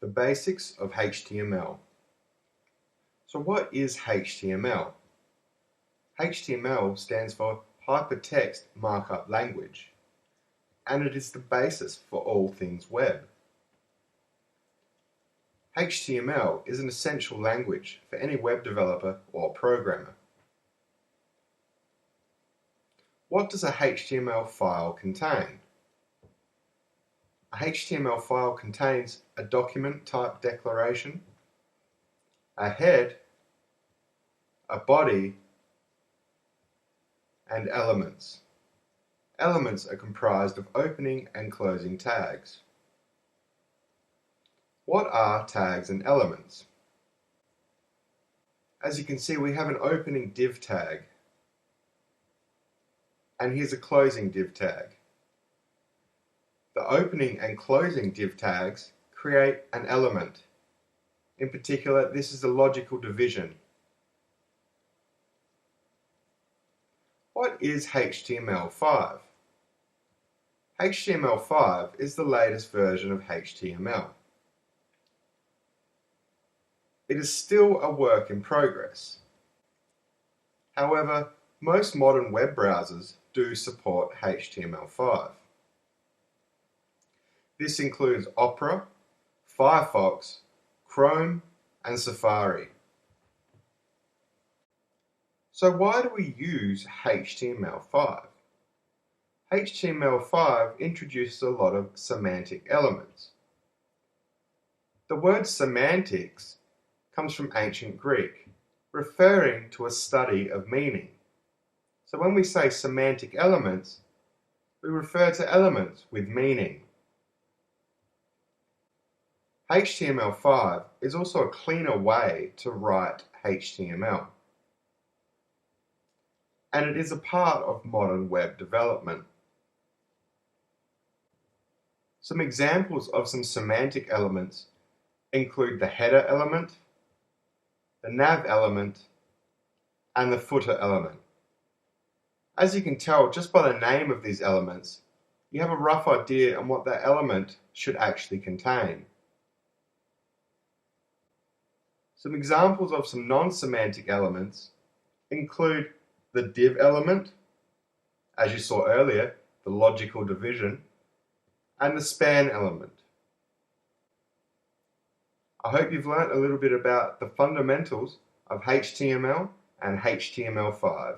The basics of HTML. So what is HTML? HTML stands for Hypertext Markup Language, and it is the basis for all things web. HTML is an essential language for any web developer or programmer. What does a HTML file contain? A HTML file contains a document type declaration, a head, a body, and elements. Elements are comprised of opening and closing tags. What are tags and elements? As you can see, we have an opening div tag, and here's a closing div tag. The opening and closing div tags create an element. In particular, this is a logical division. What is HTML5? HTML5 is the latest version of HTML. It is still a work in progress. However, most modern web browsers do support HTML5. This includes Opera, Firefox, Chrome, and Safari. So why do we use HTML5? HTML5 introduces a lot of semantic elements. The word semantics comes from ancient Greek, referring to a study of meaning. So when we say semantic elements, we refer to elements with meaning. HTML5 is also a cleaner way to write HTML, and it is a part of modern web development. Some examples of some semantic elements include the header element, the nav element, and the footer element. As you can tell just by the name of these elements, you have a rough idea on what that element should actually contain. Some examples of some non-semantic elements include the div element, as you saw earlier, the logical division, and the span element. I hope you've learnt a little bit about the fundamentals of HTML and HTML5.